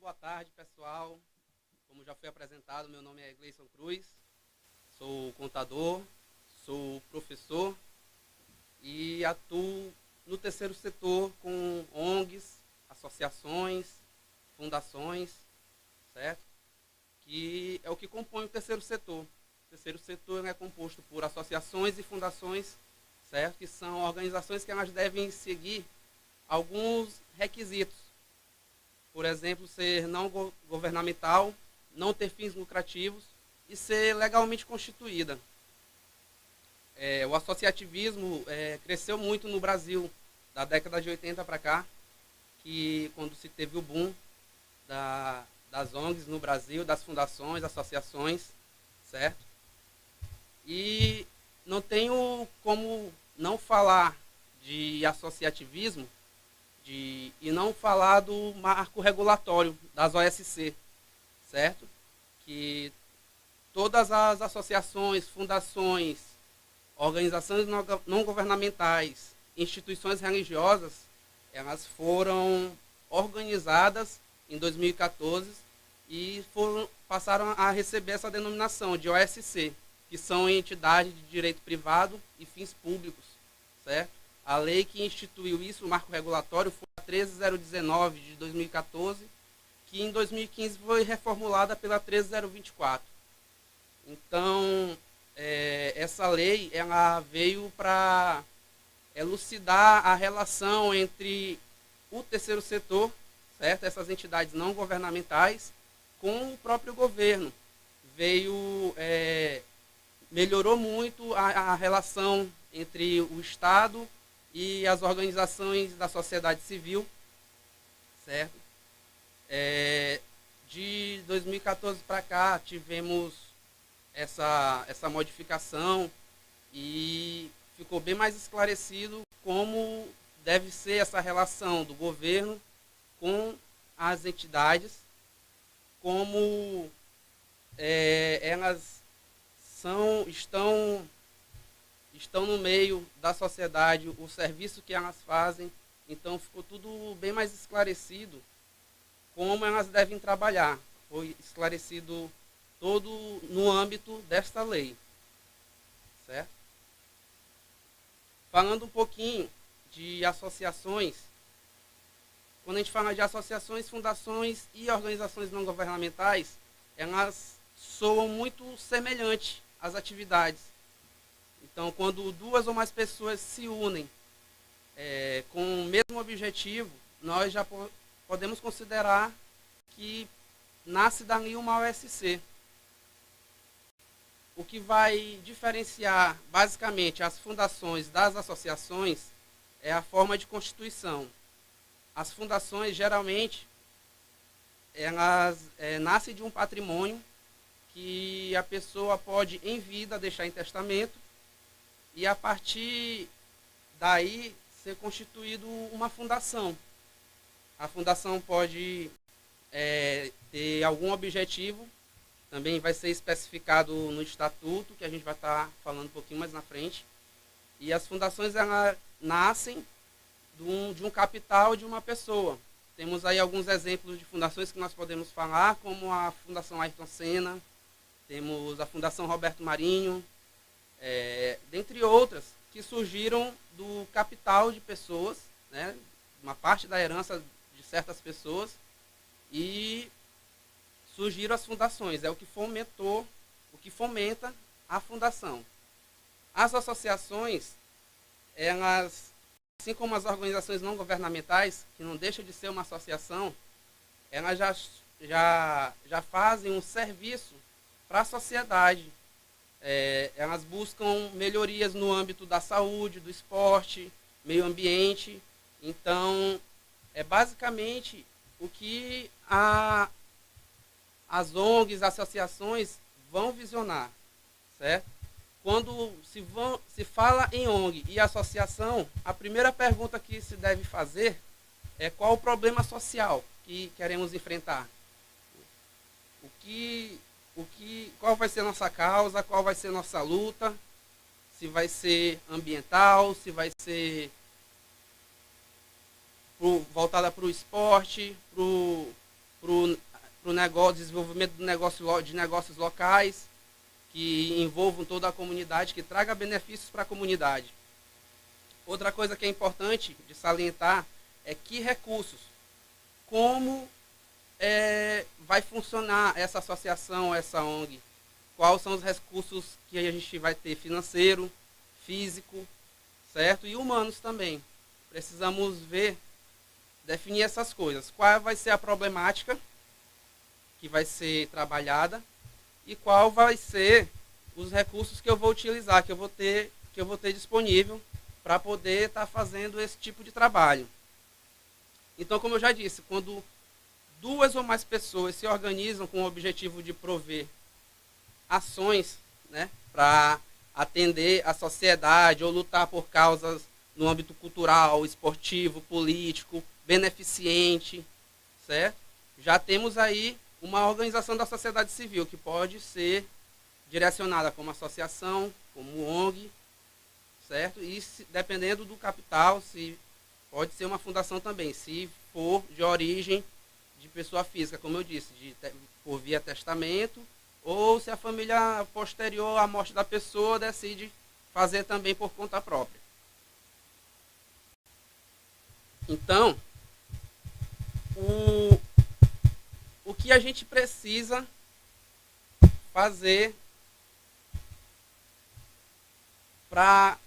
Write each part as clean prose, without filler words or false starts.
boa tarde, pessoal. Como já foi apresentado, meu nome é Gleison Cruz, sou contador, sou professor e atuo no terceiro setor com ONGs, associações, fundações, certo? Que é o que compõe o terceiro setor. O terceiro setor é composto por associações e fundações, certo? Que são organizações que elas devem seguir alguns requisitos. Por exemplo, ser não governamental, não ter fins lucrativos e ser legalmente constituída. O associativismo cresceu muito no Brasil, da década de 80 para cá, que quando se teve o boom das ONGs no Brasil, das fundações, associações, certo? E não tenho como não falar de associativismo e não falar do marco regulatório das OSC, certo? Que todas as associações, fundações, organizações não governamentais, instituições religiosas, elas foram organizadas em 2014 e passaram a receber essa denominação de OSC, que são entidades de direito privado e fins públicos, certo? A lei que instituiu isso, o marco regulatório, foi a 13019 de 2014, que em 2015 foi reformulada pela 13024. Então, essa lei ela veio para elucidar a relação entre o terceiro setor, certo? Essas entidades não governamentais, com o próprio governo. Melhorou muito a relação entre o Estado e as organizações da sociedade civil, certo? De 2014 para cá tivemos essa modificação e ficou bem mais esclarecido como deve ser essa relação do governo com as entidades, como elas estão no meio da sociedade, o serviço que elas fazem. Então ficou tudo bem mais esclarecido como elas devem trabalhar. Foi esclarecido todo no âmbito desta lei, certo? Falando um pouquinho de associações, quando a gente fala de associações, fundações e organizações não governamentais, elas soam muito semelhantes às atividades. Então, quando duas ou mais pessoas se unem com o mesmo objetivo, nós já podemos considerar que nasce dali uma OSC. O que vai diferenciar basicamente as fundações das associações é a forma de constituição. As fundações geralmente elas nascem de um patrimônio que a pessoa pode em vida deixar em testamento e a partir daí ser constituído uma fundação. A fundação pode ter algum objetivo, também vai ser especificado no estatuto, que a gente vai estar falando um pouquinho mais na frente. E as fundações elas nascem de um capital de uma pessoa. Temos aí alguns exemplos de fundações que nós podemos falar, como a Fundação Ayrton Senna, temos a Fundação Roberto Marinho, dentre outras, que surgiram do capital de pessoas, né, uma parte da herança de certas pessoas, e surgiram as fundações, o que fomenta a fundação. As associações, elas, assim como as organizações não governamentais, que não deixa de ser uma associação, elas já fazem um serviço para a sociedade. Elas buscam melhorias no âmbito da saúde, do esporte, meio ambiente. Então, basicamente o que as ONGs, associações vão visionar, certo? Quando se fala em ONG e associação, a primeira pergunta que se deve fazer é qual o problema social que queremos enfrentar. Qual vai ser a nossa causa, qual vai ser a nossa luta, se vai ser ambiental, se vai ser voltada para o esporte, para para o negócio, desenvolvimento de negócios locais, que envolvam toda a comunidade, que traga benefícios para a comunidade. Outra coisa que é importante de salientar é que recursos, como vai funcionar essa associação, essa ONG, quais são os recursos que a gente vai ter financeiro, físico, certo? E humanos também. Precisamos definir essas coisas. Qual vai ser a problemática que vai ser trabalhada e qual vai ser os recursos que eu vou utilizar, que eu vou ter disponível para poder estar fazendo esse tipo de trabalho. Então, como eu já disse, quando 2 ou mais pessoas se organizam com o objetivo de prover ações, né, para atender a sociedade ou lutar por causas no âmbito cultural, esportivo, político, beneficente, certo? Já temos aí uma organização da sociedade civil que pode ser direcionada como associação, como ONG, certo? E dependendo do capital, se pode ser uma fundação também, se for de origem de pessoa física, como eu disse, por via testamento, ou se a família posterior à morte da pessoa decide fazer também por conta própria. Então, o que a gente precisa fazer para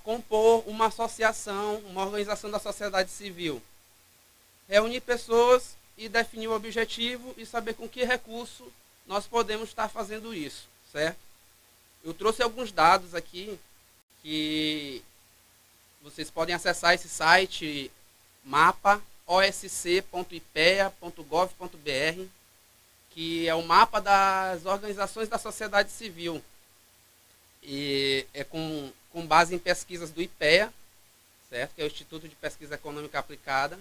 compor uma associação, uma organização da sociedade civil? Reunir pessoas e definir o objetivo e saber com que recurso nós podemos estar fazendo isso, certo? Eu trouxe alguns dados aqui que vocês podem acessar esse site mapa.osc.ipea.gov.br, que é o mapa das organizações da sociedade civil. E é com base em pesquisas do IPEA, certo? Que é o Instituto de Pesquisa Econômica Aplicada.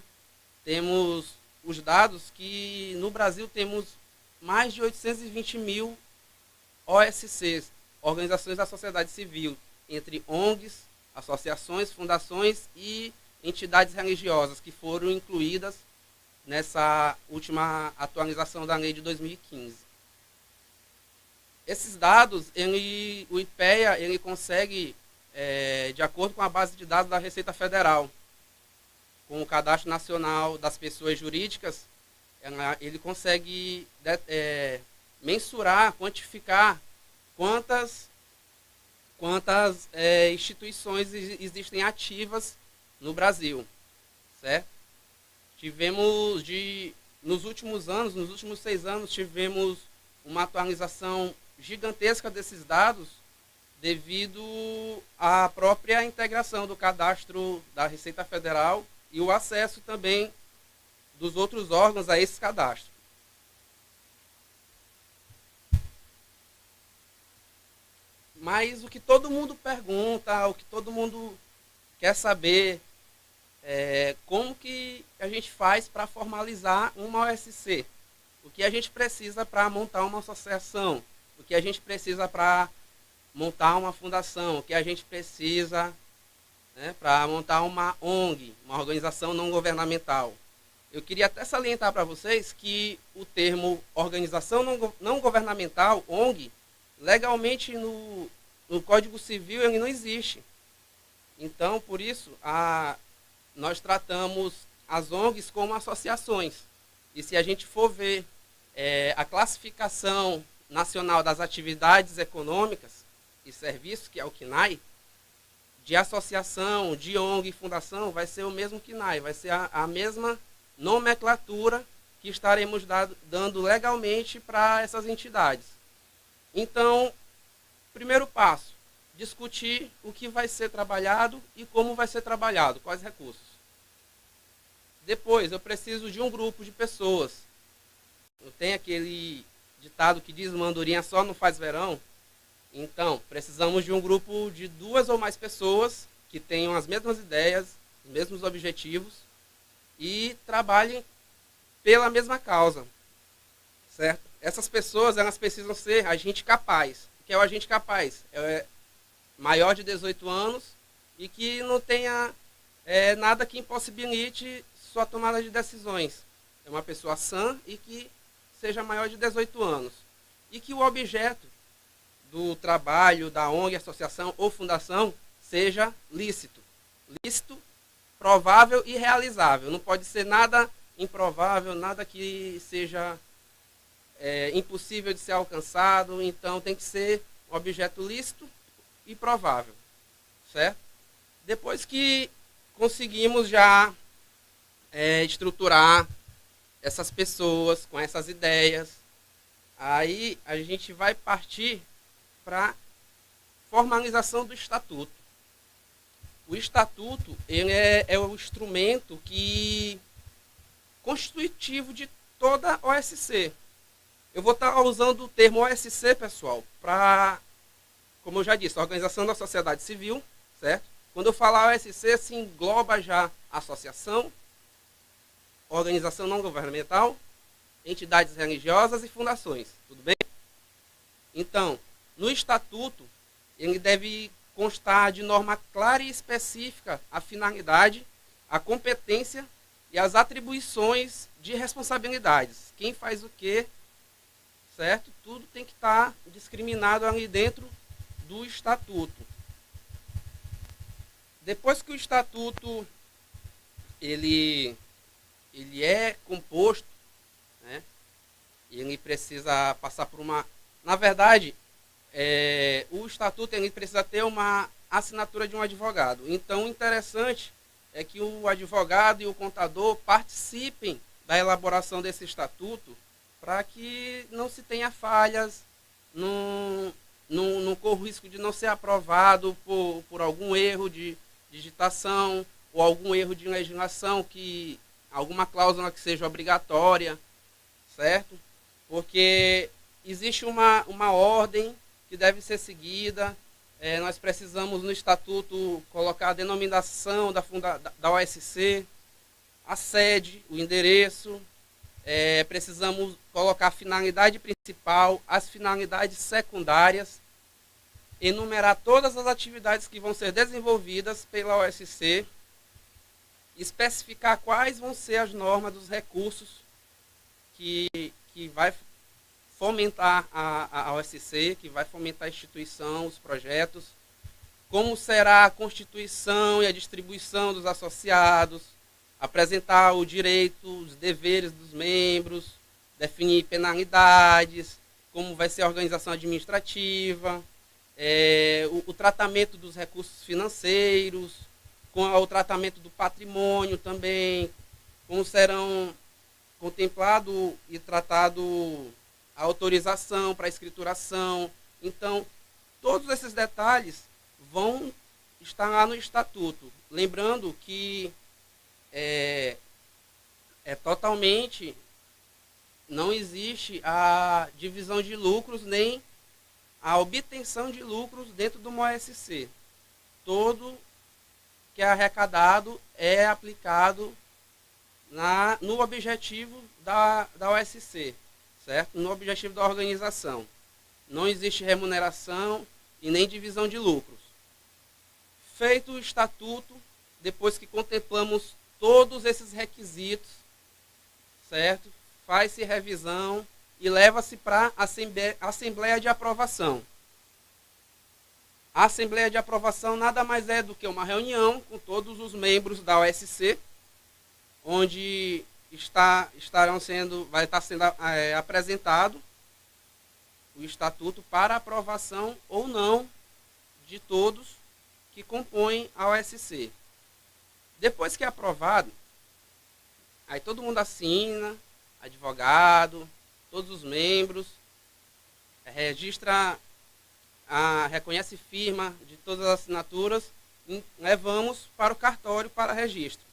Temos os dados que no Brasil temos mais de 820 mil OSCs, Organizações da Sociedade Civil, entre ONGs, associações, fundações e entidades religiosas que foram incluídas nessa última atualização da lei de 2015. Esses dados, o IPEA consegue, de acordo com a base de dados da Receita Federal, com o Cadastro Nacional das Pessoas Jurídicas, ele consegue mensurar, quantificar quantas instituições existem ativas no Brasil, certo? Nos últimos 6 anos, tivemos uma atualização gigantesca desses dados devido à própria integração do cadastro da Receita Federal e o acesso também dos outros órgãos a esse cadastro. Mas o que todo mundo pergunta, o que todo mundo quer saber é como que a gente faz para formalizar uma OSC. O que a gente precisa para montar uma associação, o que a gente precisa para montar uma fundação, o que a gente precisa, né, para montar uma ONG, uma organização não governamental. Eu queria até salientar para vocês que o termo organização não governamental, ONG, legalmente no Código Civil ele não existe. Então, por isso, nós tratamos as ONGs como associações. E se a gente for ver a classificação nacional das atividades econômicas e serviços, que é o CNAE, de associação, de ONG e fundação, vai ser o mesmo CNAE, vai ser a mesma nomenclatura que estaremos dando legalmente para essas entidades. Então, primeiro passo, discutir o que vai ser trabalhado e como vai ser trabalhado, quais recursos. Depois, eu preciso de um grupo de pessoas. Não tem aquele ditado que diz mandurinha só não faz verão? Então, precisamos de um grupo de 2 ou mais pessoas que tenham as mesmas ideias, os mesmos objetivos e trabalhem pela mesma causa, certo? Essas pessoas, elas precisam ser agente capaz. O que é o agente capaz? É maior de 18 anos e que não tenha nada que impossibilite sua tomada de decisões. é uma pessoa sã e que seja maior de 18 anos. E que o objeto do trabalho da ONG, associação ou fundação seja lícito. Lícito, provável e realizável. Não pode ser nada improvável, nada que seja impossível de ser alcançado. Então tem que ser um objeto lícito e provável, certo? Depois que conseguimos já estruturar essas pessoas com essas ideias, aí a gente vai partir para formalização do estatuto. O estatuto ele é o instrumento constitutivo de toda a OSC. Eu vou estar usando o termo OSC, pessoal, para, como eu já disse, a Organização da Sociedade Civil, certo? Quando eu falar OSC, se engloba já associação, organização não governamental, entidades religiosas e fundações, tudo bem? Então, no estatuto, ele deve constar de norma clara e específica a finalidade, a competência e as atribuições de responsabilidades. Quem faz o quê, certo? Tudo tem que estar discriminado ali dentro do estatuto. Depois que o estatuto ele é composto, né? Ele precisa passar por uma... Na verdade, o estatuto ele precisa ter uma assinatura de um advogado. Então, o interessante é que o advogado e o contador participem da elaboração desse estatuto para que não se tenha falhas, não corra o risco de não ser aprovado por algum erro de digitação ou algum erro de legislação, alguma cláusula que seja obrigatória, certo? Porque existe uma ordem que deve ser seguida. Nós precisamos no estatuto colocar a denominação da OSC, a sede, o endereço. Precisamos colocar a finalidade principal, as finalidades secundárias, enumerar todas as atividades que vão ser desenvolvidas pela OSC, especificar quais vão ser as normas dos recursos que vai fomentar a OSC, que vai fomentar a instituição, os projetos, como será a constituição e a distribuição dos associados, apresentar o direito, os deveres dos membros, definir penalidades, como vai ser a organização administrativa, o tratamento dos recursos financeiros, o tratamento do patrimônio também, como serão contemplado e tratado a autorização para a escrituração. Então, todos esses detalhes vão estar lá no estatuto. Lembrando que totalmente não existe a divisão de lucros nem a obtenção de lucros dentro do OSC. Todo que é arrecadado é aplicado no objetivo da OSC, certo? No objetivo da organização. Não existe remuneração e nem divisão de lucros. Feito o estatuto, depois que contemplamos todos esses requisitos, certo? Faz-se revisão e leva-se para a Assembleia de Aprovação. A Assembleia de Aprovação nada mais é do que uma reunião com todos os membros da OSC, onde vai estar sendo apresentado o estatuto para aprovação ou não de todos que compõem a OSC. Depois que é aprovado, aí todo mundo assina, advogado, todos os membros, reconhece firma de todas as assinaturas e levamos para o cartório para registro.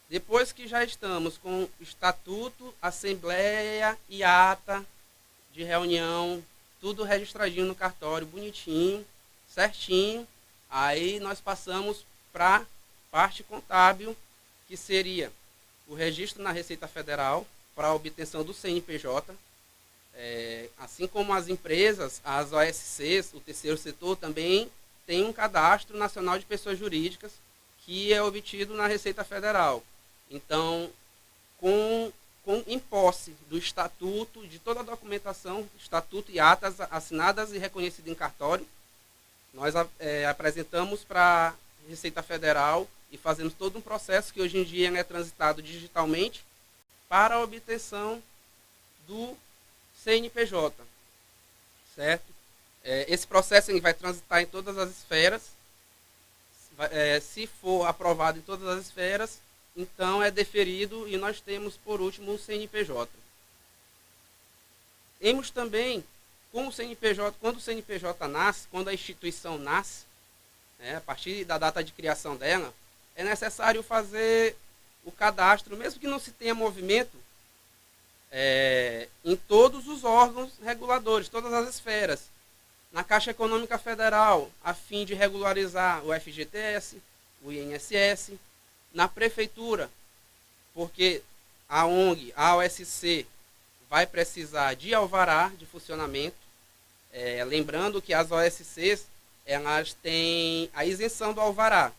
Depois que já estamos com estatuto, assembleia e ata de reunião, tudo registradinho no cartório, bonitinho, certinho, aí nós passamos para parte contábil, que seria o registro na Receita Federal para a obtenção do CNPJ, assim como as empresas, as OSCs, o terceiro setor também tem um cadastro nacional de pessoas jurídicas que é obtido na Receita Federal. Então, com em posse do estatuto, de toda a documentação, estatuto e atas assinadas e reconhecidas em cartório. Nós apresentamos para a Receita Federal e fazemos todo um processo que hoje em dia é transitado digitalmente para a obtenção do CNPJ, certo? Esse processo vai transitar em todas as esferas. Se for aprovado em todas as esferas, então é deferido e nós temos, por último, o CNPJ. Temos também, com o CNPJ, quando o CNPJ nasce, quando a instituição nasce, a partir da data de criação dela, é necessário fazer o cadastro, mesmo que não se tenha movimento, em todos os órgãos reguladores, todas as esferas. Na Caixa Econômica Federal, a fim de regularizar o FGTS, o INSS, na Prefeitura, porque a ONG, a OSC, vai precisar de alvará de funcionamento. Lembrando que as OSCs, elas têm a isenção do alvará.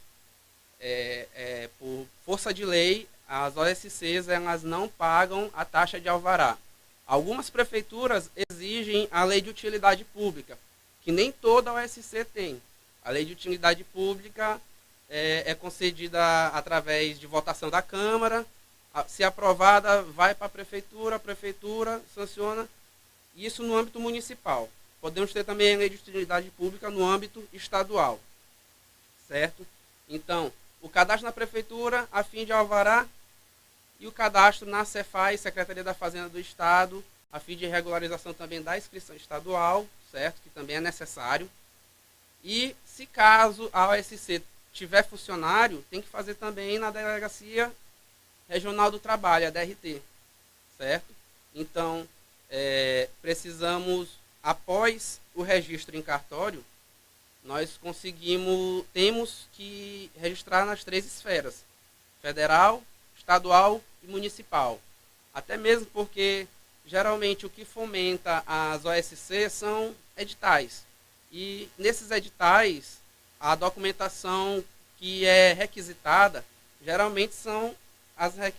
Por força de lei, as OSCs elas não pagam a taxa de alvará. Algumas prefeituras exigem a lei de utilidade pública, que nem toda OSC tem. A lei de utilidade pública é concedida através de votação da Câmara. Se aprovada, vai para a prefeitura sanciona, isso no âmbito municipal. Podemos ter também a lei de utilidade pública no âmbito estadual, certo? Então, o cadastro na prefeitura, a fim de alvará, e o cadastro na Cefaz, Secretaria da Fazenda do Estado, a fim de regularização também da inscrição estadual, certo? Que também é necessário. E se caso a OSC tiver funcionário, tem que fazer também na Delegacia Regional do Trabalho, a DRT, certo? Então, precisamos, após o registro em cartório, nós temos que registrar nas 3 esferas, federal, estadual e municipal. Até mesmo porque, geralmente, o que fomenta as OSC são editais. E nesses editais, a documentação que é requisitada, geralmente são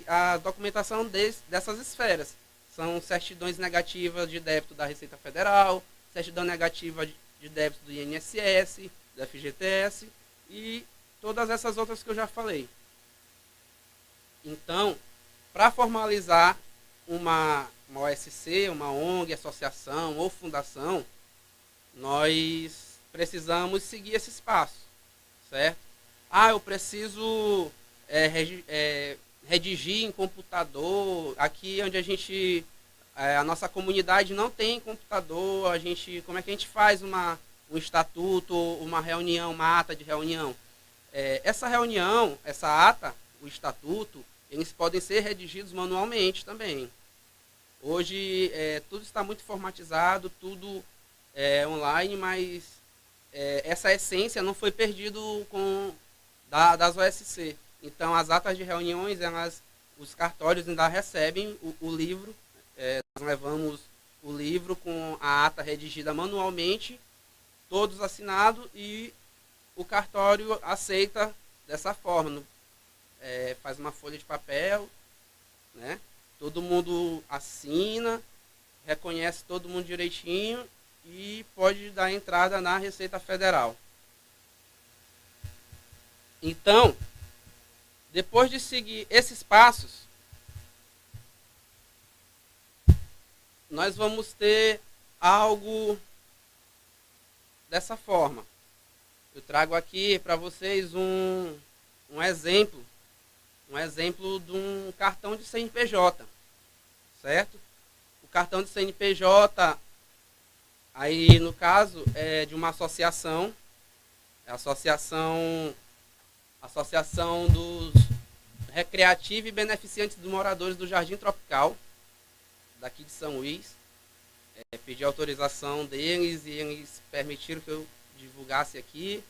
a documentação dessas esferas. São certidões negativas de débito da Receita Federal, certidão negativa de débito do INSS, do FGTS e todas essas outras que eu já falei. Então, para formalizar uma OSC, uma ONG, associação ou fundação, nós precisamos seguir esses passos, certo? Eu preciso redigir em computador. Aqui onde a nossa comunidade não tem computador, como é que a gente faz um estatuto, uma reunião, uma ata de reunião? Essa reunião, essa ata, o estatuto, eles podem ser redigidos manualmente também. Hoje tudo está muito informatizado, tudo online, mas essa essência não foi perdido das OSC. Então, as atas de reuniões, os cartórios ainda recebem o livro. Nós levamos o livro com a ata redigida manualmente, todos assinados, e o cartório aceita dessa forma. Faz uma folha de papel, né? Todo mundo assina, reconhece todo mundo direitinho e pode dar entrada na Receita Federal. Então, depois de seguir esses passos, nós vamos ter algo dessa forma. Eu trago aqui para vocês um exemplo de um cartão de CNPJ, certo? O cartão de CNPJ, aí no caso, é de uma associação, a Associação dos Recreativos e Beneficiantes dos Moradores do Jardim Tropical, daqui de São Luís. Pedi autorização deles e eles permitiram que eu divulgasse aqui.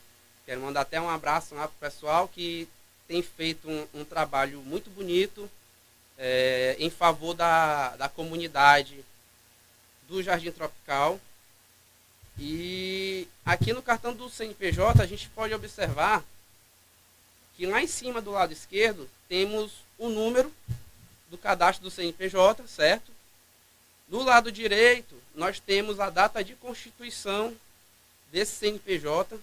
Quero mandar até um abraço lá para o pessoal que tem feito um trabalho muito bonito em favor da comunidade do Jardim Tropical. E aqui no cartão do CNPJ a gente pode observar que lá em cima do lado esquerdo temos o número do cadastro do CNPJ, certo? No lado direito, nós temos a data de constituição desse CNPJ.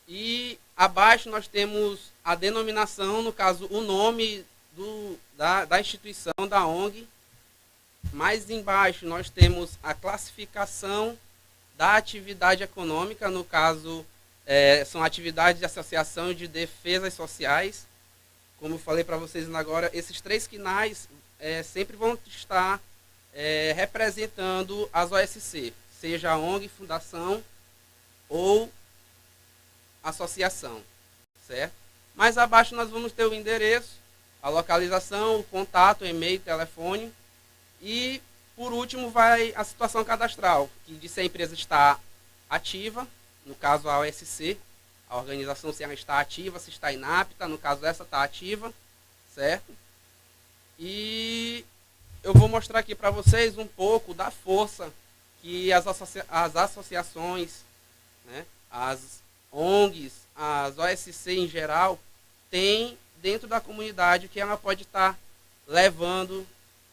E abaixo nós temos a denominação, no caso, o nome da instituição, da ONG. Mais embaixo nós temos a classificação da atividade econômica, no caso, são atividades de associação e de defesas sociais. Como eu falei para vocês agora, esses 3 quinais sempre vão estar representando as OSC, seja a ONG, fundação ou associação, certo? Mais abaixo nós vamos ter o endereço, a localização, o contato, e-mail, telefone e, por último, vai a situação cadastral, que diz se a empresa está ativa, no caso a OSC, a organização se ela está ativa, se está inapta, no caso essa está ativa, certo? E eu vou mostrar aqui para vocês um pouco da força que as associações, né, as ONGs, as OSC em geral, têm dentro da comunidade, que ela pode estar levando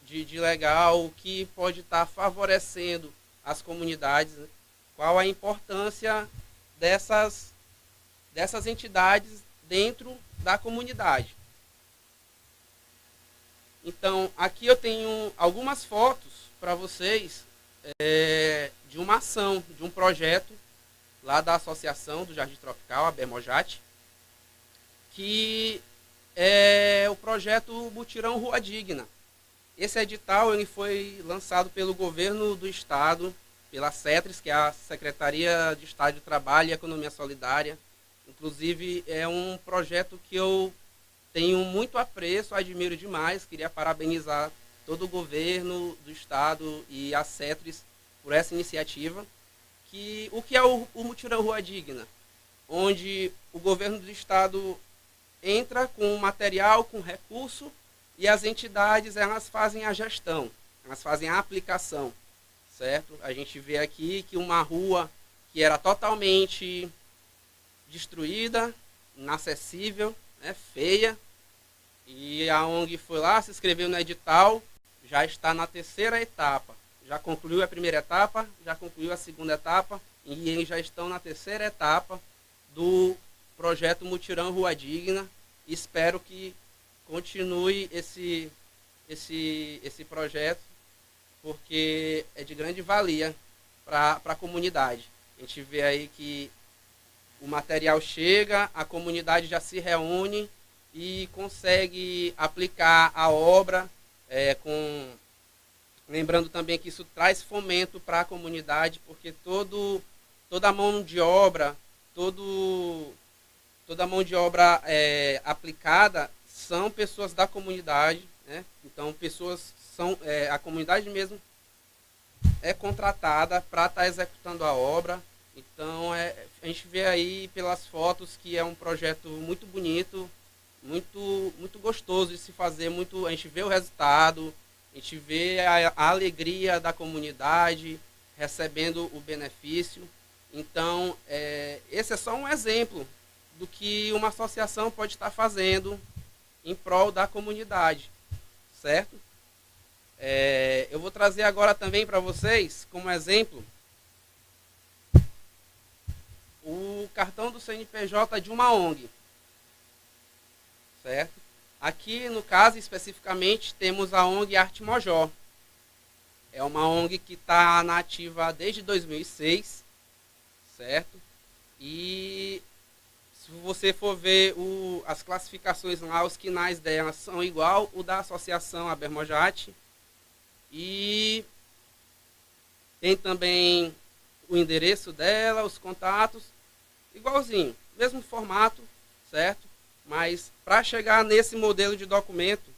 de legal, que pode estar favorecendo as comunidades, né? Qual a importância dessas entidades dentro da comunidade. Então, aqui eu tenho algumas fotos para vocês de uma ação, de um projeto lá da Associação do Jardim Tropical, a Bermojat, que é o projeto Mutirão Rua Digna. Esse edital ele foi lançado pelo governo do estado, pela CETRES, que é a Secretaria de Estado de Trabalho e Economia Solidária. Inclusive, é um projeto que eu tenho muito apreço, admiro demais. Queria parabenizar todo o governo do estado e a CETRES por essa iniciativa. O que é o Mutirão Rua Digna? Onde o governo do estado entra com material, com recurso, e as entidades elas fazem a gestão, elas fazem a aplicação, certo? A gente vê aqui que uma rua que era totalmente destruída, inacessível, né, feia, e a ONG foi lá, se inscreveu no edital, já está na 3ª etapa. Já concluiu a 1ª etapa, já concluiu a 2ª etapa, e eles já estão na 3ª etapa do projeto Mutirão Rua Digna. Espero que continue esse projeto, porque é de grande valia para a comunidade. A gente vê aí que o material chega, a comunidade já se reúne e consegue aplicar a obra lembrando também que isso traz fomento para a comunidade, porque toda a mão de obra, toda a mão de obra aplicada são pessoas da comunidade, né? Então a comunidade mesmo é contratada para estar executando a obra. Então a gente vê aí pelas fotos que é um projeto muito bonito, muito gostoso de se fazer, a gente vê o resultado. A gente vê a alegria da comunidade recebendo o benefício. Então, esse é só um exemplo do que uma associação pode estar fazendo em prol da comunidade, certo? Eu vou trazer agora também para vocês, como exemplo, o cartão do CNPJ de uma ONG, certo? Aqui, no caso, especificamente, temos a ONG Arte Mojó. É uma ONG que está na ativa desde 2006, certo? E se você for ver as classificações lá, os quinais dela são igual o da associação a Bermojat. E tem também o endereço dela, os contatos, igualzinho, mesmo formato, certo? Mas para chegar nesse modelo de documento,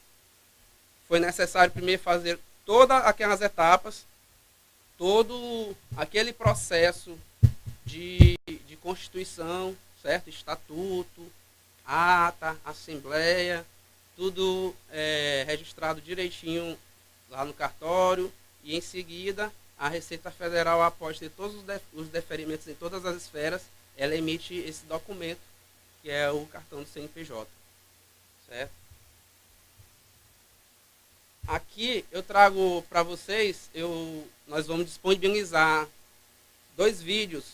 foi necessário primeiro fazer todas aquelas etapas, todo aquele processo de constituição, certo? Estatuto, ata, assembleia, tudo registrado direitinho lá no cartório. E em seguida, a Receita Federal, após ter todos os deferimentos em todas as esferas, ela emite esse documento, que é o cartão do CNPJ, certo? Aqui eu trago para vocês, nós vamos disponibilizar dois vídeos,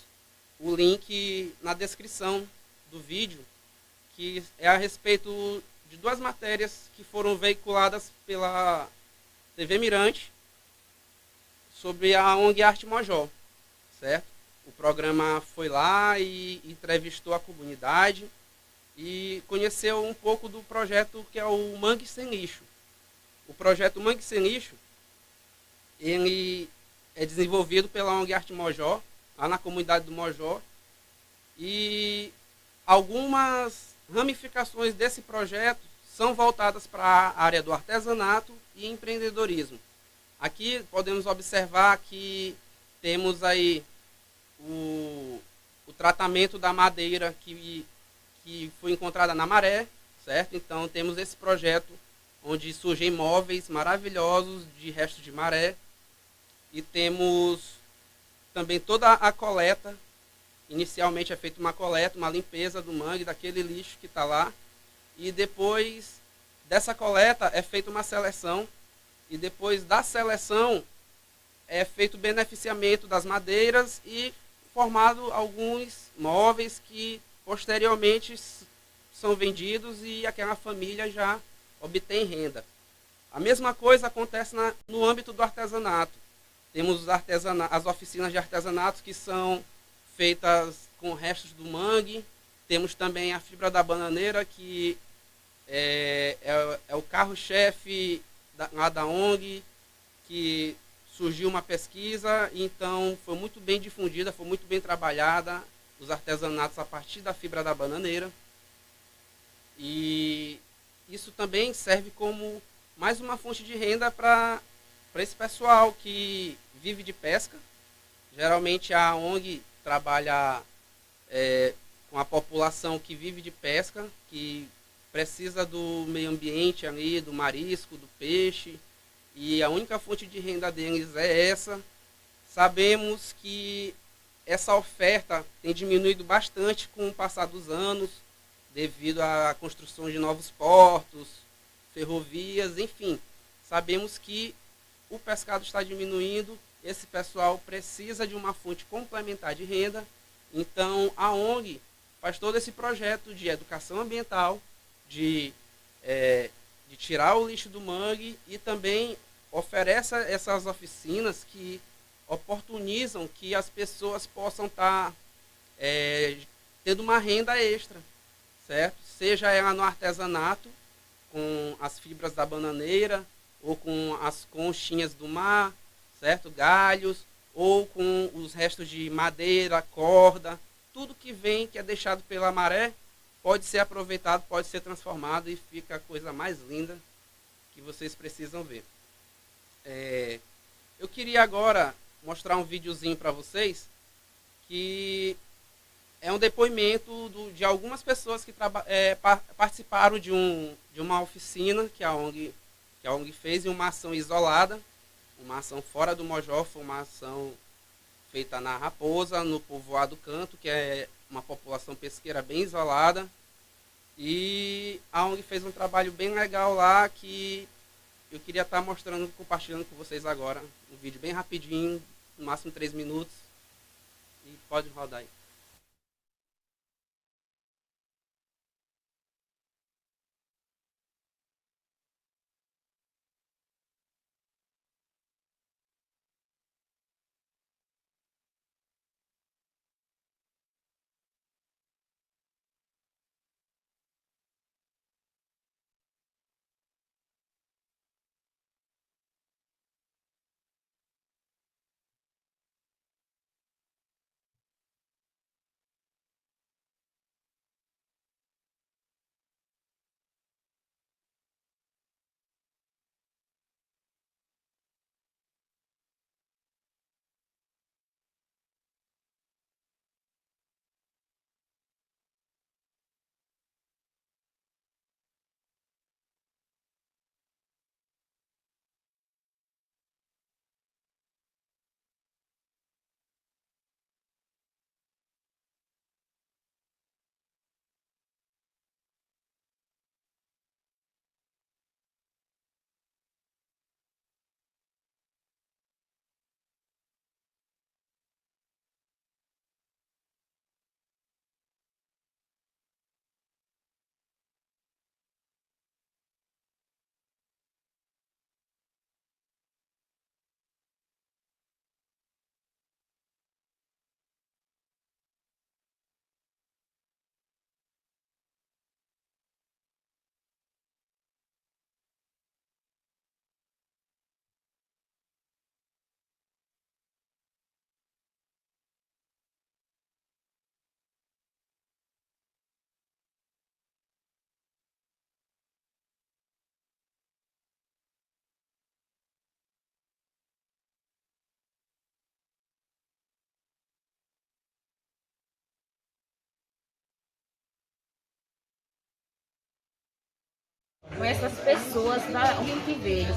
o link na descrição do vídeo, que é a respeito de duas matérias que foram veiculadas pela TV Mirante sobre a ONG Arte Mojó, certo? O programa foi lá e entrevistou a comunidade e conheceu um pouco do projeto que é o Mangue Sem Lixo. O projeto Mangue Sem Lixo, ele é desenvolvido pela ONG Arte Mojó, lá na comunidade do Mojó, e algumas ramificações desse projeto são voltadas para a área do artesanato e empreendedorismo. Aqui podemos observar que temos aí o tratamento da madeira que foi encontrada na maré, certo? Então temos esse projeto onde surgem móveis maravilhosos de restos de maré e temos também toda a coleta. Inicialmente é feita uma coleta, uma limpeza do mangue, daquele lixo que está lá, e depois dessa coleta é feita uma seleção, e depois da seleção é feito o beneficiamento das madeiras e formado alguns móveis que posteriormente são vendidos e aquela família já obtém renda. A mesma coisa acontece no âmbito do artesanato. Temos as oficinas de artesanatos que são feitas com restos do mangue. Temos também a fibra da bananeira, que é o carro-chefe lá da ONG, que surgiu uma pesquisa, então foi muito bem difundida, foi muito bem trabalhada os artesanatos a partir da fibra da bananeira. E isso também serve como mais uma fonte de renda para esse pessoal que vive de pesca. Geralmente a ONG trabalha com a população que vive de pesca, que precisa do meio ambiente ali, do marisco, do peixe, e a única fonte de renda deles é essa. Sabemos que essa oferta tem diminuído bastante com o passar dos anos, devido à construção de novos portos, ferrovias, enfim. Sabemos que o pescado está diminuindo, esse pessoal precisa de uma fonte complementar de renda, então a ONG faz todo esse projeto de educação ambiental, de tirar o lixo do mangue, e também oferece essas oficinas que oportunizam que as pessoas possam estar tendo uma renda extra, certo? Seja ela no artesanato, com as fibras da bananeira, ou com as conchinhas do mar, certo? Galhos, ou com os restos de madeira, corda, tudo que vem, que é deixado pela maré, pode ser aproveitado, pode ser transformado e fica a coisa mais linda que vocês precisam ver. Eu queria agora mostrar um videozinho para vocês, que é um depoimento de algumas pessoas que participaram de uma oficina que a ONG fez, em uma ação isolada, uma ação fora do Mojó, foi uma ação feita na Raposa, no povoado Canto, que é uma população pesqueira bem isolada. E a ONG fez um trabalho bem legal lá, que eu queria estar mostrando, compartilhando com vocês agora. Um vídeo bem rapidinho, no máximo 3 minutos. E pode rodar aí. com essas pessoas da onde que veio.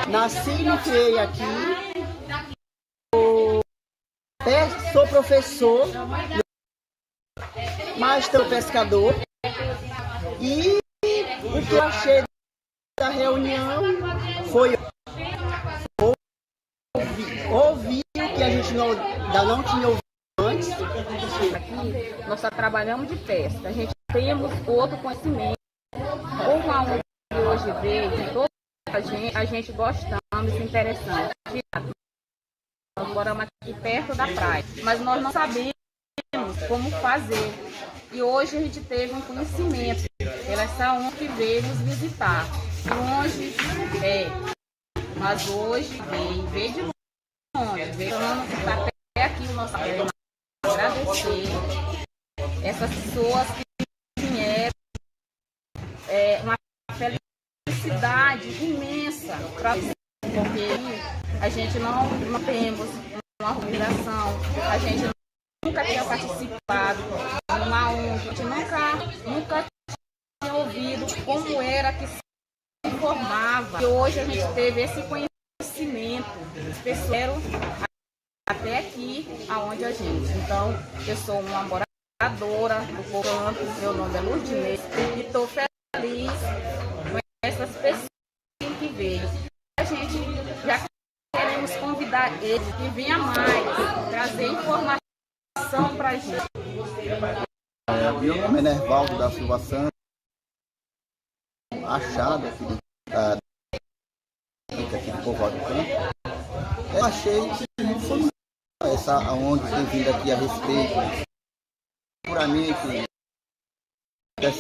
Nasci e me criei aqui. Sou professor, mas sou pescador. E o que eu achei da reunião foi ouvir o que a gente ainda não tinha ouvido antes. Aqui nós só trabalhamos de pesca, a gente temos outro conhecimento. Como a ONG hoje veio, de toda a gente gostamos, interessante. Nós moramos aqui perto da praia, mas nós não sabemos como fazer. E hoje a gente teve um conhecimento pela essa ONG que veio nos visitar. Longe mas hoje veio de longe, veio até aqui o nosso programa. Agradecer essas pessoas que vieram, uma felicidade imensa para porque a gente não temos uma organização, a gente nunca tinha participado de uma ONG, a gente nunca tinha ouvido como era que se informava. E hoje a gente teve esse conhecimento, as pessoas até aqui aonde a gente. Então, eu sou uma moradora do Canto, meu nome é Lourdinei e estou feliz com essas pessoas que veio. A gente já queremos convidar eles que venham mais, trazer informação para a gente. Meu nome é Nervaldo da Silva Santos, achado aqui do Povoado do Campo. Eu achei que foi essa ONG tem vindo aqui a respeito, puramente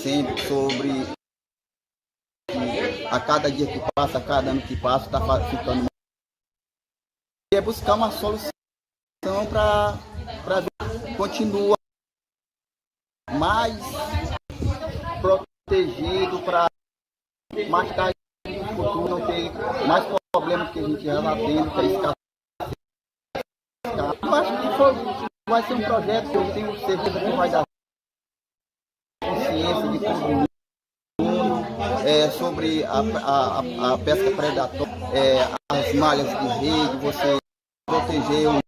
sempre sobre a cada dia que passa, a cada ano que passa, está ficando mais. E é buscar uma solução para continuar mais protegido, para mais tarde no futuro não ter mais problemas que a gente já está tendo, que é escassez. Eu acho que vai ser um projeto que eu tenho certeza que vai dar consciência de todo mundo sobre a pesca predatória, as malhas de rede, você proteger o...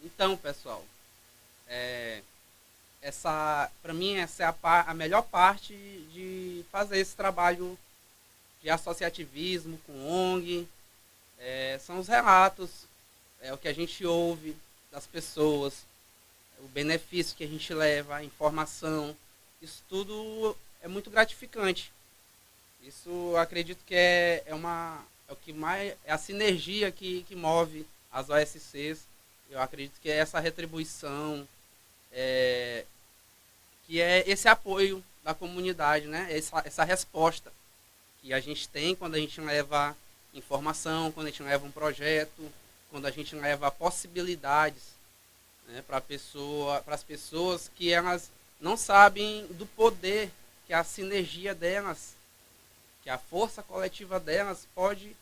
Então, pessoal, para mim essa é a melhor parte de fazer esse trabalho de associativismo com ONG. São os relatos, o que a gente ouve das pessoas, o benefício que a gente leva, a informação. Isso tudo é muito gratificante. Isso eu acredito que é o que mais é a sinergia que move as OSCs. Eu acredito que é essa retribuição, que é esse apoio da comunidade, né? Essa resposta que a gente tem quando a gente leva informação, quando a gente leva um projeto, quando a gente leva possibilidades, né, para as pessoas que elas não sabem do poder que a sinergia delas, que a força coletiva delas pode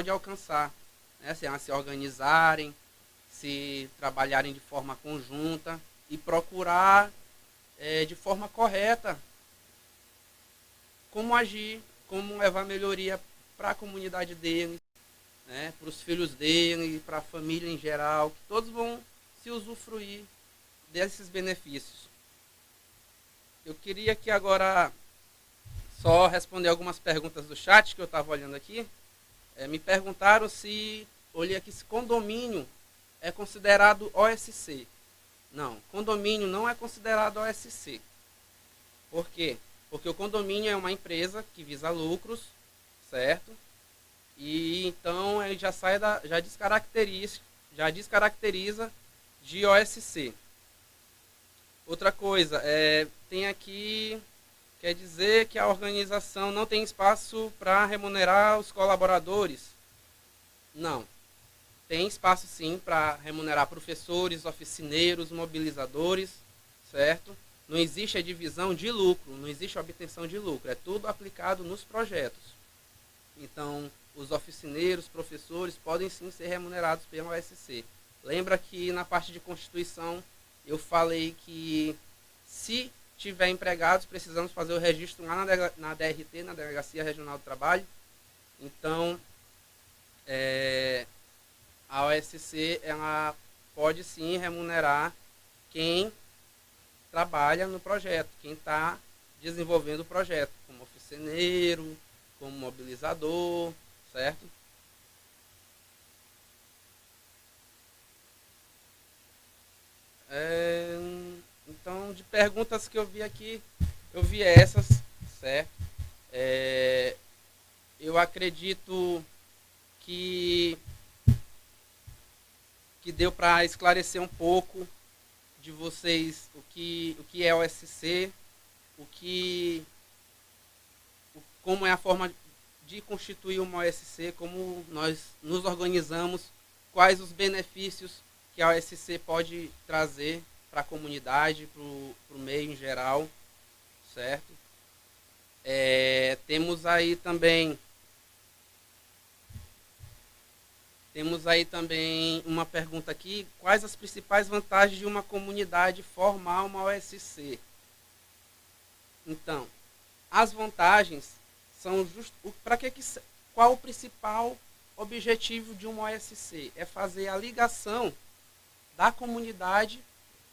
alcançar, né, se elas se organizarem, se trabalharem de forma conjunta e procurar de forma correta como agir, como levar melhoria para a comunidade deles, né, para os filhos deles, para a família em geral, que todos vão se usufruir desses benefícios. Eu queria aqui agora só responder algumas perguntas do chat que eu estava olhando aqui. Me perguntaram olhei aqui, se condomínio é considerado OSC. Não, condomínio não é considerado OSC. Por quê? Porque o condomínio é uma empresa que visa lucros, certo? E então ele já descaracteriza de OSC. Outra coisa, tem aqui, quer dizer que a organização não tem espaço para remunerar os colaboradores? Não. Tem espaço sim para remunerar professores, oficineiros, mobilizadores, certo? Não existe a divisão de lucro, não existe a obtenção de lucro, é tudo aplicado nos projetos. Então, os oficineiros, professores, podem sim ser remunerados pela OSC. Lembra que na parte de Constituição eu falei que se tiver empregados, precisamos fazer o registro lá na DRT, na Delegacia Regional do Trabalho. Então, a OSC ela pode sim remunerar quem trabalha no projeto, quem está desenvolvendo o projeto, como oficineiro, como mobilizador, certo? Então, de perguntas que eu vi aqui, eu vi essas, certo? Eu acredito que deu para esclarecer um pouco de vocês o que é o OSC, como é a forma de constituir uma OSC, como nós nos organizamos, quais os benefícios que a OSC pode trazer para a comunidade, para o meio em geral, certo? Temos aí também uma pergunta aqui: quais as principais vantagens de uma comunidade formar uma OSC? Então, as vantagens são qual o principal objetivo de uma OSC? É fazer a ligação da comunidade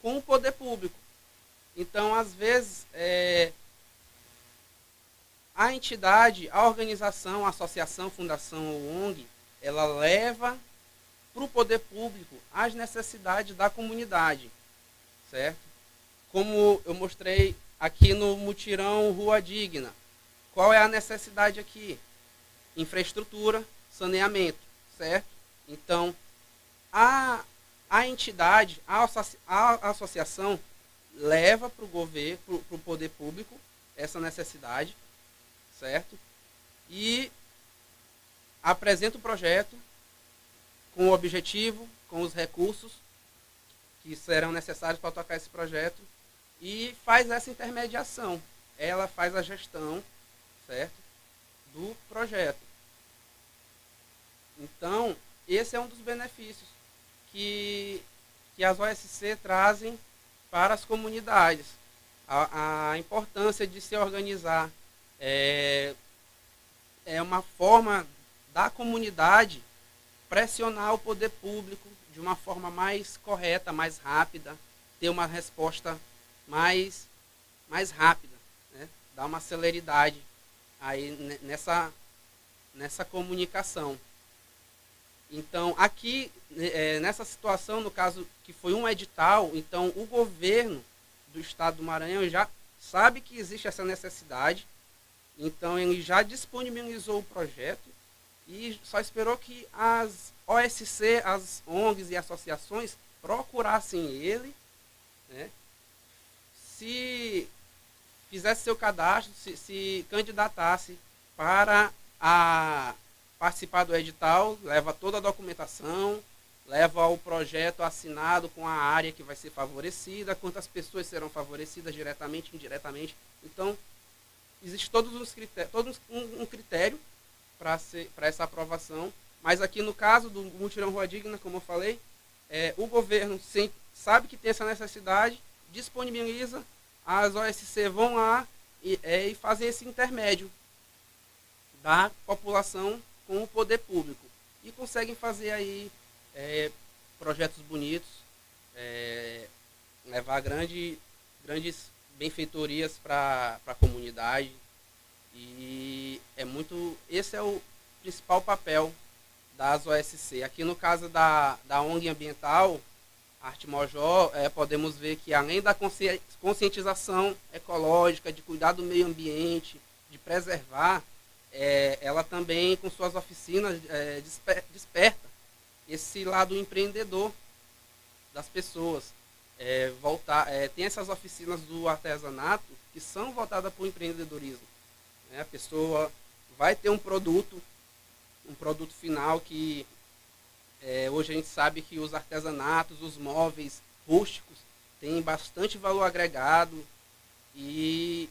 com o poder público. Então, às vezes, a entidade, a organização, a associação, fundação ou ONG, ela leva para o poder público as necessidades da comunidade, certo? Como eu mostrei aqui no mutirão Rua Digna. Qual é a necessidade aqui? Infraestrutura, saneamento, certo? Então, a entidade, a associação leva para o governo, para o poder público, essa necessidade, certo? E apresenta o projeto com o objetivo, com os recursos que serão necessários para tocar esse projeto e faz essa intermediação. Ela faz a gestão, certo, do projeto. Então, esse é um dos benefícios que as OSC trazem para as comunidades. A importância de se organizar é uma forma da comunidade pressionar o poder público de uma forma mais correta, mais rápida, ter uma resposta mais rápida, né? Dar uma celeridade aí nessa comunicação. Então, aqui, nessa situação, no caso que foi um edital, então o governo do estado do Maranhão já sabe que existe essa necessidade, então ele já disponibilizou o projeto e só esperou que as OSC, as ONGs e associações procurassem ele, né? Se fizesse seu cadastro, se candidatasse para participar do edital, leva toda a documentação, leva o projeto assinado com a área que vai ser favorecida, quantas pessoas serão favorecidas diretamente, indiretamente. Então, existe todo um critério para essa aprovação, mas aqui no caso do mutirão Rua Digna, como eu falei, o governo sabe que tem essa necessidade, disponibiliza, as OSC vão lá e fazem esse intermédio da população com o poder público e conseguem fazer aí projetos bonitos, levar grandes benfeitorias para a comunidade. E esse é o principal papel das OSC. Aqui no caso da ONG Ambiental, Arte Mojó, podemos ver que além da conscientização ecológica, de cuidar do meio ambiente, de preservar, ela também, com suas oficinas, desperta esse lado empreendedor das pessoas. Tem essas oficinas do artesanato que são voltadas para o empreendedorismo. A pessoa vai ter um produto final que hoje a gente sabe que os artesanatos, os móveis rústicos têm bastante valor agregado e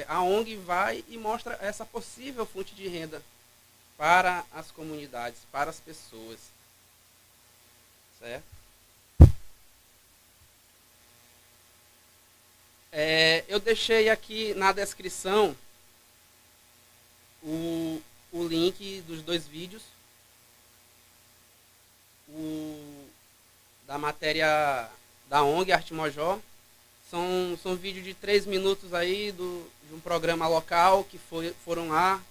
a ONG vai e mostra essa possível fonte de renda para as comunidades, para as pessoas. Certo? Eu deixei aqui na descrição o link dos 2 vídeos. Da matéria da ONG Artimojó. São vídeos de 3 minutos aí de um programa local que foram lá,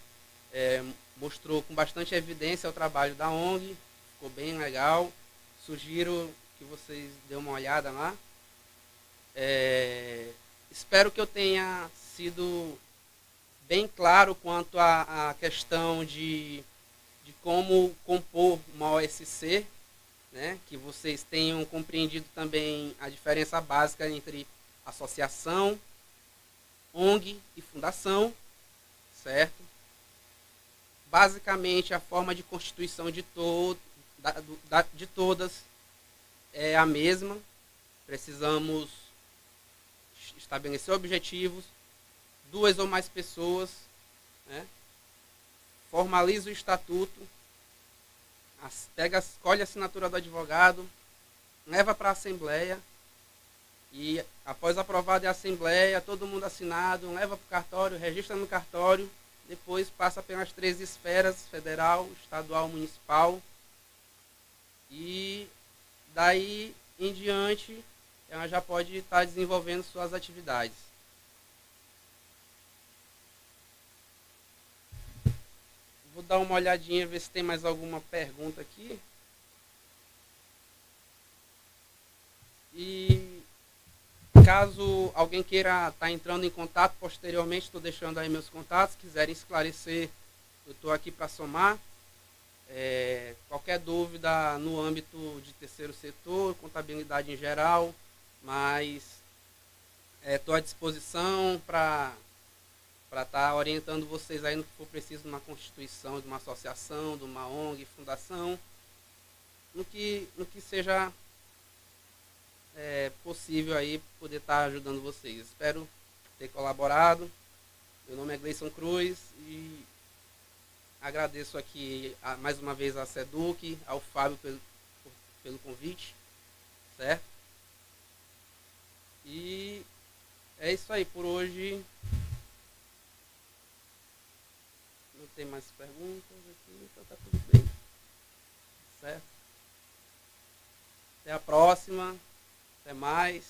mostrou com bastante evidência o trabalho da ONG, ficou bem legal. Sugiro que vocês dêem uma olhada lá. Espero que eu tenha sido bem claro quanto à questão de como compor uma OSC, né? Que vocês tenham compreendido também a diferença básica entre associação, ONG e fundação, certo? Basicamente, a forma de constituição de todas é a mesma. Precisamos estabelecer objetivos, 2 ou mais pessoas, né? Formaliza o estatuto, escolhe a assinatura do advogado, leva para a Assembleia e, após aprovada a Assembleia, todo mundo assinado, leva para o cartório, registra no cartório, depois passa pelas 3 esferas, federal, estadual, municipal, e daí em diante ela já pode estar desenvolvendo suas atividades. Vou dar uma olhadinha, ver se tem mais alguma pergunta aqui. E caso alguém queira estar entrando em contato posteriormente, estou deixando aí meus contatos, quiserem esclarecer, eu estou aqui para somar. Qualquer dúvida no âmbito de terceiro setor, contabilidade em geral, mas estou à disposição para estar orientando vocês aí no que for preciso de uma constituição, de uma associação, de uma ONG, fundação, no que seja possível aí poder estar ajudando vocês. Espero ter colaborado. Meu nome é Gleison Cruz e agradeço aqui mais uma vez a SEDUC, ao Fábio pelo convite, certo? E é isso aí por hoje. Não tem mais perguntas aqui, então tá tudo bem. Certo? Até a próxima. Até mais.